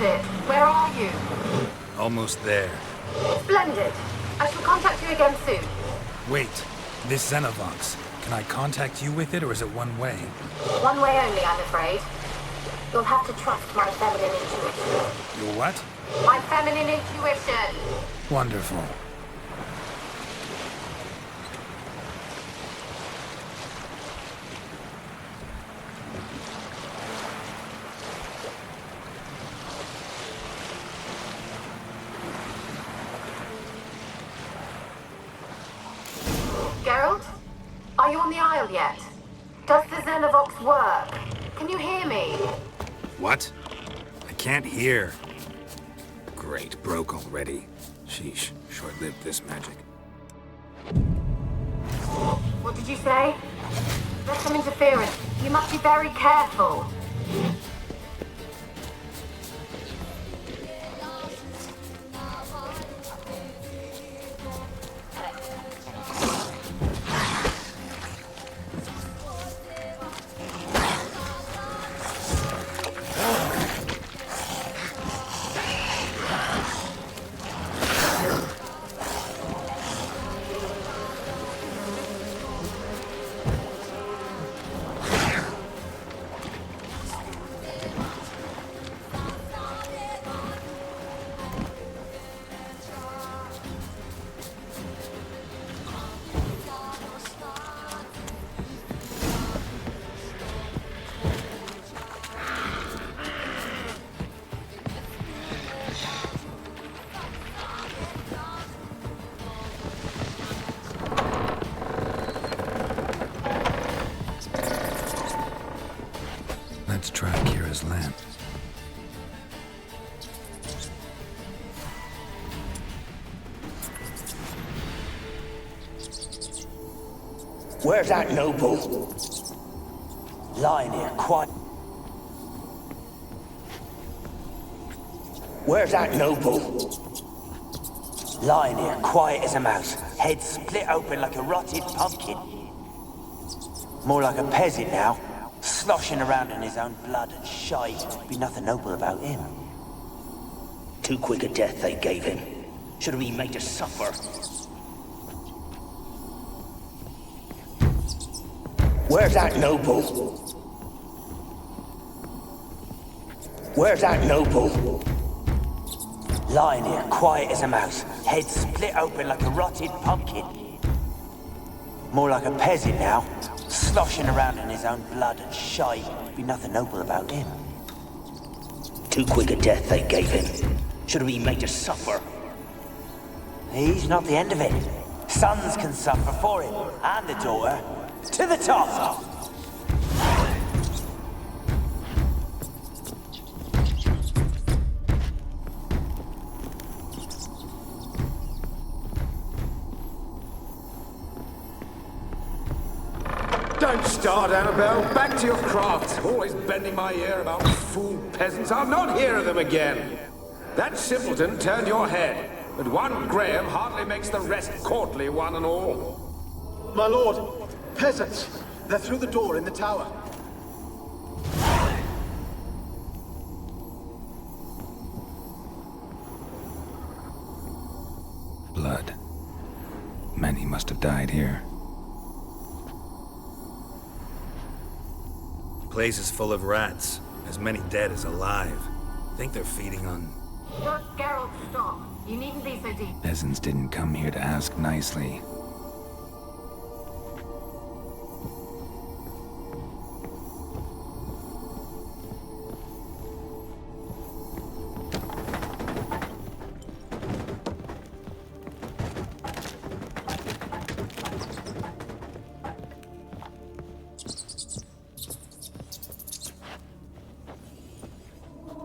it. Where are you? Almost there. Splendid. I shall contact you again soon. Wait, this Xenovox. Can I contact you with it, or is it one way? One way only, I'm afraid. You'll have to trust my feminine intuition. Your what? My feminine intuition! Wonderful. Geralt? Are you on the Isle yet? Does the Xenovox work? Can you hear me? What? I can't hear. Great, broke already. Sheesh, short-lived this magic. What did you say? There's some interference. You must be very careful. Let's try Kira's lamp. Where's that noble? Lying here, quiet. Where's that noble? Lying here, quiet as a mouse. Head split open like a rotted pumpkin. More like a peasant now. Sloshing around in his own blood and shite. Be nothing noble about him. Too quick a death they gave him. Should have been made to suffer. Where's that noble? Where's that noble? Lying here, quiet as a mouse. Head split open like a rotted pumpkin. More like a peasant now. Sloshing around in his own blood and shite. Be nothing noble about him. Too quick a death they gave him. Should have been made to suffer. He's not the end of it. Sons can suffer for him, and the daughter. To the top! Don't start, Annabelle. Back to your craft. Always bending my ear about fool peasants. I'll not hear of them again. That simpleton turned your head, but one Graham hardly makes the rest courtly, one and all. My lord, peasants. They're through the door in the tower. Blood. Many must have died here. Place is full of rats. As many dead as alive. Think they're feeding on... Geralt, stop. You needn't be so deep. Peasants didn't come here to ask nicely.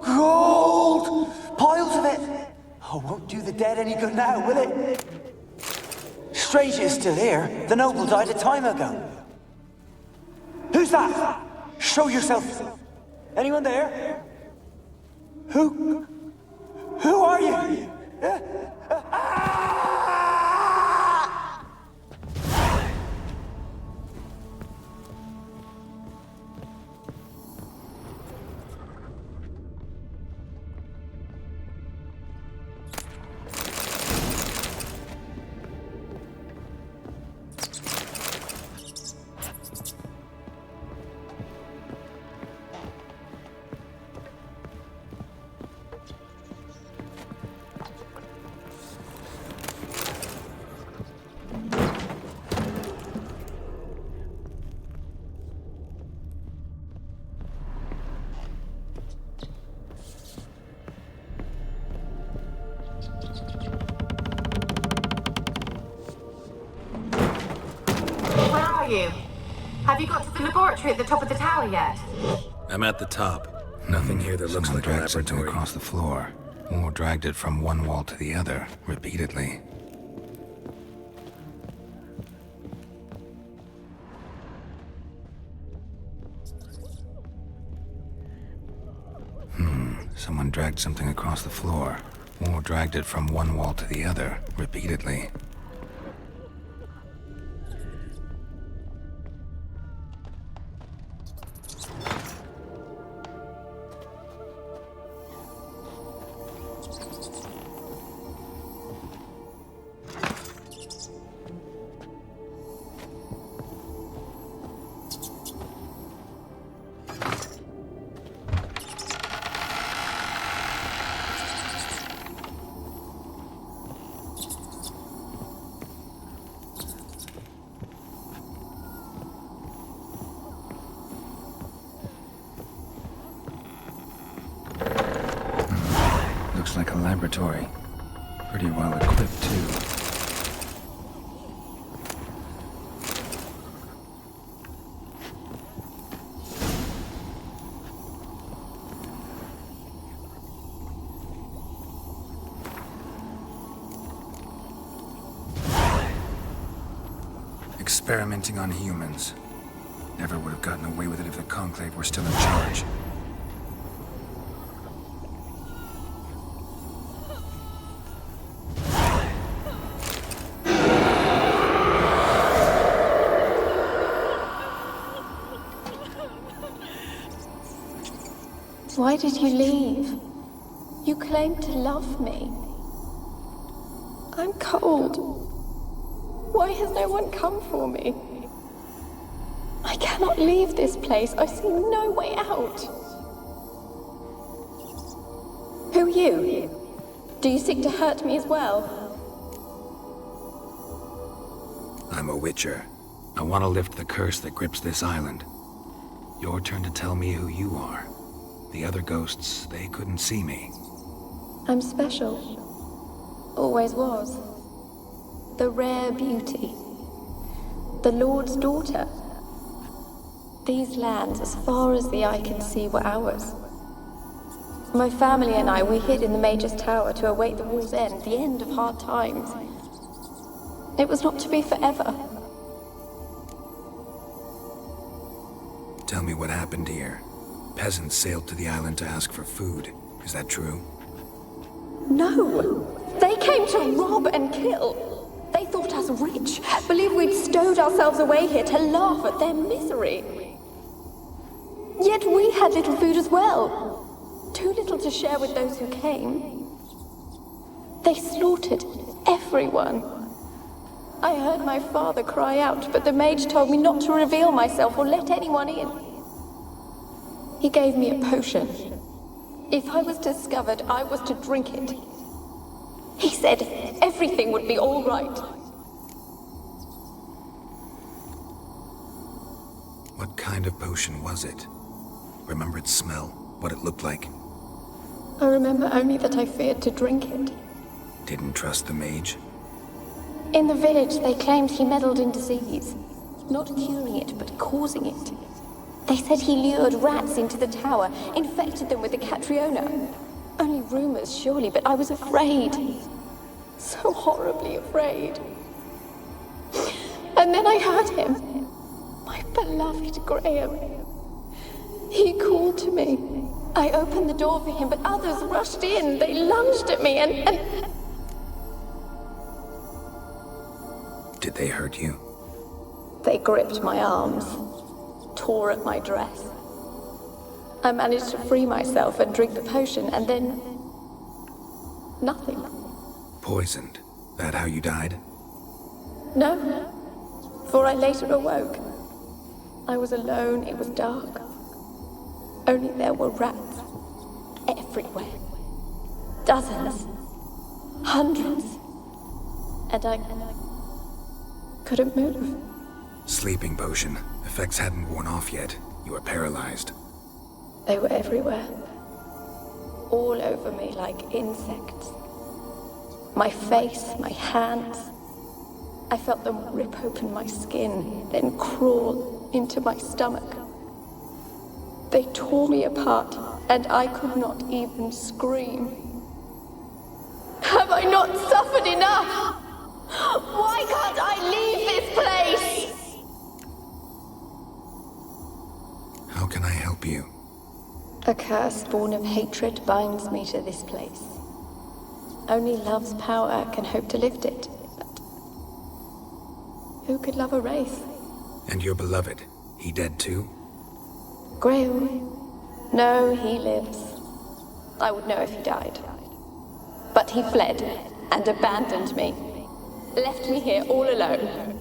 Gold! Piles of it! Oh, won't do the dead any good now, will it? Strange it's still here. The noble died a time ago. Who's that? Show yourself. Anyone there? Who are you? you? Have you got to the laboratory at the top of the tower yet? I'm at the top. Nothing here that looks Someone like a dragged something laboratory. across the floor, or dragged it from one wall to the other, repeatedly. Someone dragged something across the floor, or dragged it from one wall to the other, repeatedly. Looks like a laboratory. Pretty well equipped, too. Experimenting on humans. Never would have gotten away with it if the Conclave were still in charge. Why did you leave? You claimed to love me. I'm cold. Why has no one come for me? I cannot leave this place. I see no way out. Who are you? Do you seek to hurt me as well? I'm a Witcher. I want to lift the curse that grips this island. Your turn to tell me who you are. The other ghosts, they couldn't see me. I'm special. Always was. The rare beauty. The Lord's daughter. These lands, as far as the eye can see, were ours. My family and I, we hid in the Mage's Tower to await the war's end, the end of hard times. It was not to be forever. Tell me what happened here. Peasants sailed to the island to ask for food. Is that true? No! They came to rob and kill. They thought us rich, believed we'd stowed ourselves away here to laugh at their misery. Yet we had little food as well. Too little to share with those who came. They slaughtered everyone. I heard my father cry out, but the mage told me not to reveal myself or let anyone in. He gave me a potion. If I was discovered, I was to drink it. He said everything would be all right. What kind of potion was it? Remember its smell? What it looked like? I remember only that I feared to drink it. Didn't trust the mage? In the village, they claimed he meddled in disease. Not curing it, but causing it. They said he lured rats into the tower, infected them with the Catriona. Only rumors, surely, but I was afraid. So horribly afraid. And then I heard him. My beloved Graham. He called to me. I opened the door for him, but others rushed in. They lunged at me and... Did they hurt you? They gripped my arms. Tore at my dress. I managed to free myself and drink the potion, and then... nothing. Poisoned? That how you died? No, for I later awoke. I was alone, it was dark. Only there were rats. Everywhere. Dozens. Hundreds. And I couldn't move. Sleeping potion. Effects hadn't worn off yet. You were paralyzed. They were everywhere. All over me like insects. My face, my hands. I felt them rip open my skin, then crawl into my stomach. They tore me apart, and I could not even scream. Have I not suffered enough? Why can't I leave this place? How can I help you? A curse born of hatred binds me to this place. Only love's power can hope to lift it. But who could love a wraith? And your beloved, he dead too? Graham? No, he lives. I would know if he died. But he fled and abandoned me. Left me here all alone.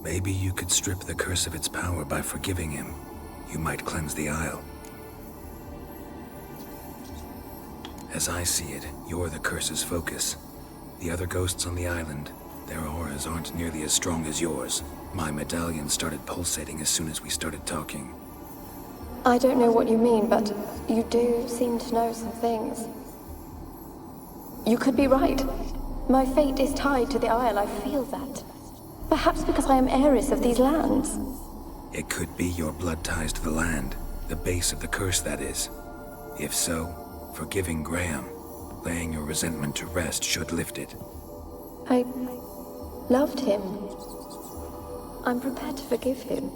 Maybe you could strip the curse of its power by forgiving him. You might cleanse the Isle. As I see it, you're the curse's focus. The other ghosts on the island, their auras aren't nearly as strong as yours. My medallion started pulsating as soon as we started talking. I don't know what you mean, but you do seem to know some things. You could be right. My fate is tied to the Isle, I feel that. Perhaps because I am heiress of these lands. It could be your blood ties to the land, the base of the curse, that is. If so, forgiving Graham, laying your resentment to rest should lift it. I loved him. I'm prepared to forgive him.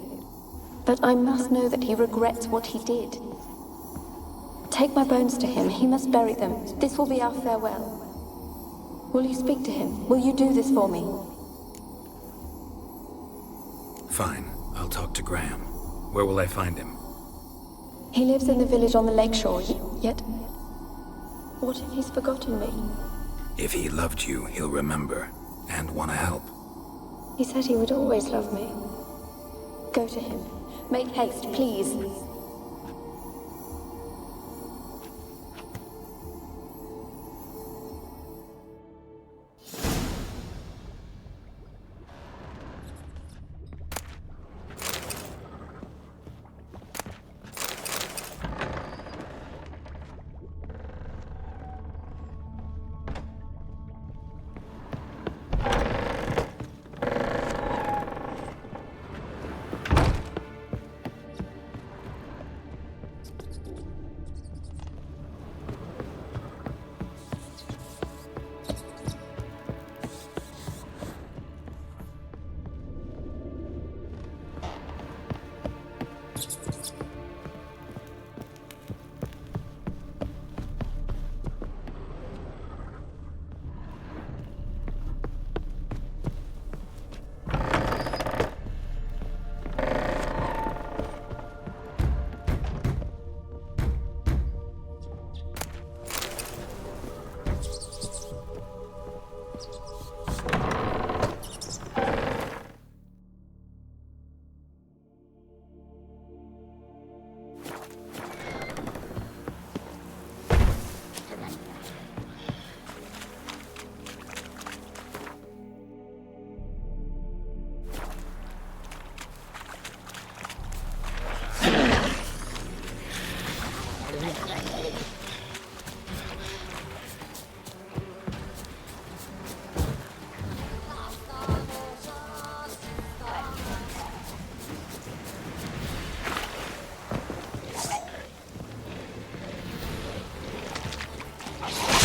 But I must know that he regrets what he did. Take my bones to him. He must bury them. This will be our farewell. Will you speak to him? Will you do this for me? Fine. I'll talk to Graham. Where will I find him? He lives in the village on the lakeshore, yet... What if he's forgotten me? If he loved you, he'll remember, and want to help. He said he would always love me. Go to him. Make haste, please.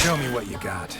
Show me what you got.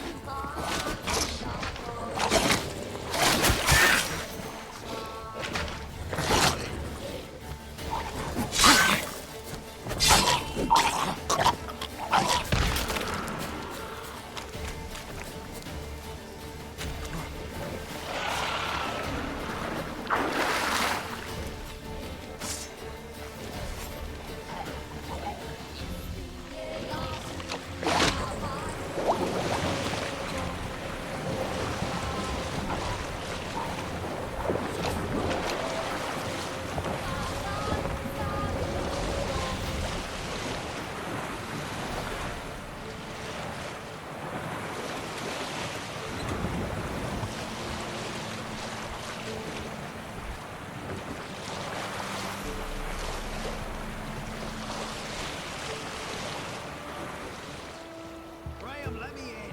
Graham, let me in.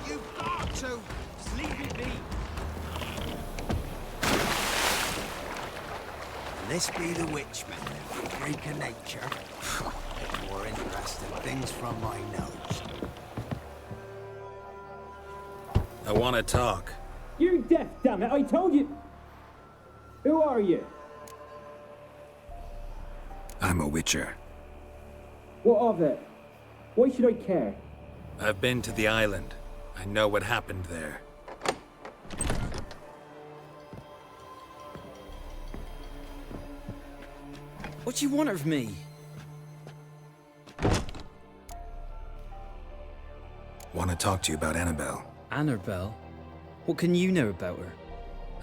You've got to Leave me be. This be the witch man, freak of nature. More interesting things from my nose. I want to talk. You're deaf, damn it! I told you. Who are you? I'm a witcher. What of it? Why should I care? I've been to the island. I know what happened there. What do you want of me? Want to talk to you about Annabelle. Annabelle? What can you know about her?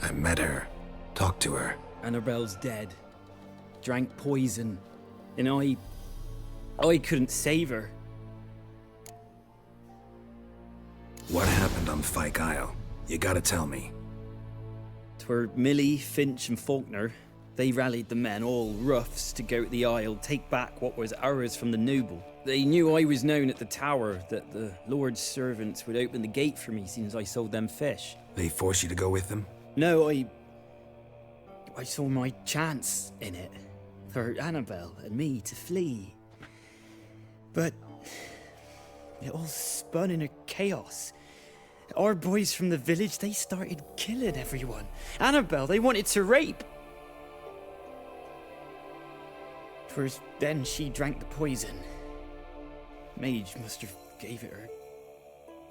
I met her. Talked to her. Annabelle's dead. Drank poison. And I couldn't save her. What happened on Fyke Isle? You gotta tell me. 'Twere Millie, Finch and Faulkner. They rallied the men, all roughs, to go to the Isle, take back what was ours from the noble. They knew I was known at the tower, that the Lord's servants would open the gate for me since I sold them fish. They force you to go with them? No, I saw my chance in it. For Annabelle and me to flee. But it all spun in a chaos. Our boys from the village, they started killing everyone. Annabelle, they wanted to rape. Twas then she drank the poison. Mage must have gave it her.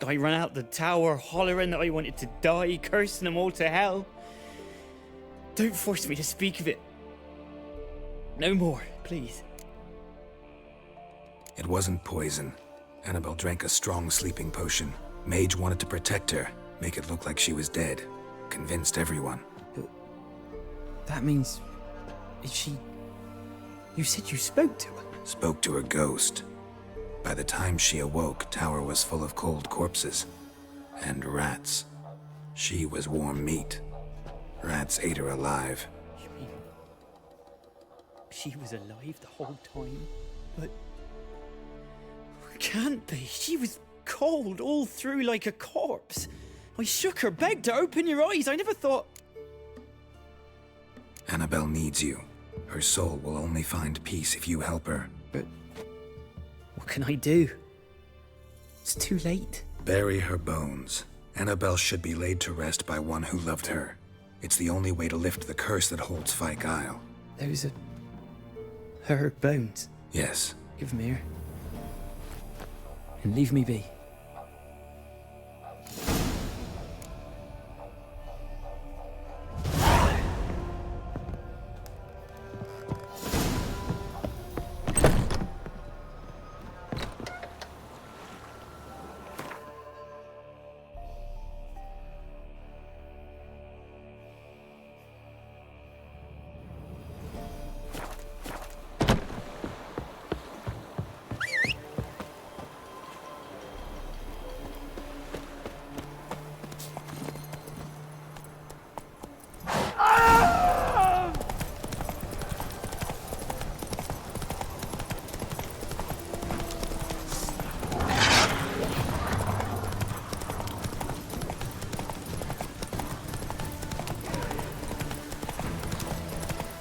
I ran out the tower hollering that I wanted to die, cursing them all to hell. Don't force me to speak of it. No more, please. It wasn't poison. Annabelle drank a strong sleeping potion. Mage wanted to protect her, make it look like she was dead. Convinced everyone. That means... Is she... You said you spoke to her? Spoke to her ghost. By the time she awoke, Tower was full of cold corpses. And rats. She was warm meat. Rats ate her alive. You mean... She was alive the whole time? But... Can't be. She was cold all through like a corpse. I shook her, begged her, open your eyes. I never thought... Annabelle needs you. Her soul will only find peace if you help her. But... What can I do? It's too late. Bury her bones. Annabelle should be laid to rest by one who loved her. It's the only way to lift the curse that holds Fyke Isle. Those are... her bones. Yes. Give them here. And leave me be.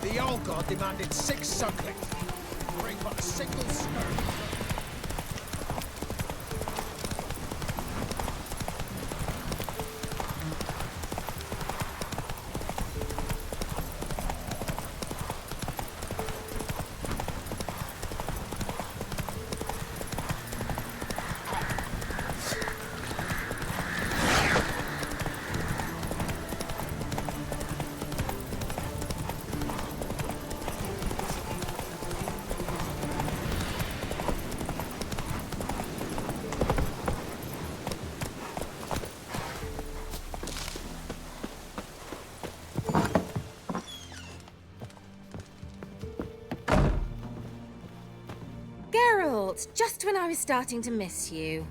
The old god demanded 6 sucklings. Bring but a single skirt. Geralt, just when I was starting to miss you.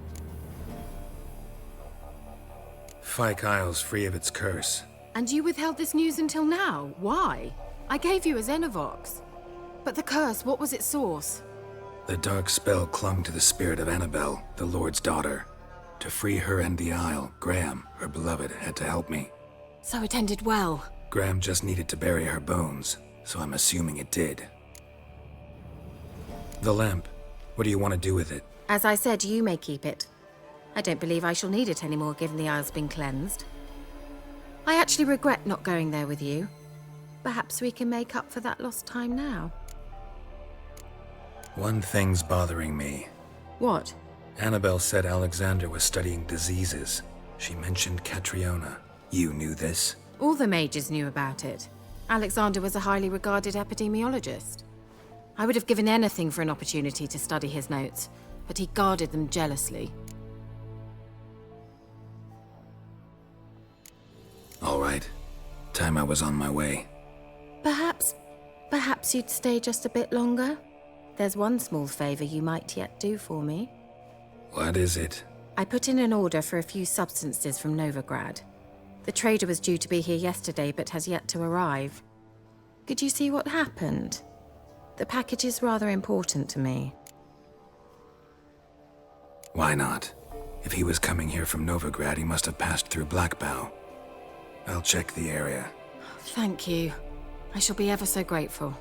Fyke Isle's free of its curse. And you withheld this news until now? Why? I gave you a Xenovox. But the curse, what was its source? The dark spell clung to the spirit of Annabelle, the Lord's daughter. To free her and the Isle, Graham, her beloved, had to help me. So it ended well. Graham just needed to bury her bones, so I'm assuming it did. The lamp. What do you want to do with it? As I said, you may keep it. I don't believe I shall need it anymore, given the Isle's been cleansed. I actually regret not going there with you. Perhaps we can make up for that lost time now. One thing's bothering me. What? Annabelle said Alexander was studying diseases. She mentioned Catriona. You knew this? All the mages knew about it. Alexander was a highly regarded epidemiologist. I would have given anything for an opportunity to study his notes, but he guarded them jealously. All right. Time I was on my way. Perhaps you'd stay just a bit longer? There's one small favor you might yet do for me. What is it? I put in an order for a few substances from Novigrad. The trader was due to be here yesterday, but has yet to arrive. Could you see what happened? The package is rather important to me. Why not? If he was coming here from Novigrad, he must have passed through Blackbow. I'll check the area. Thank you. I shall be ever so grateful.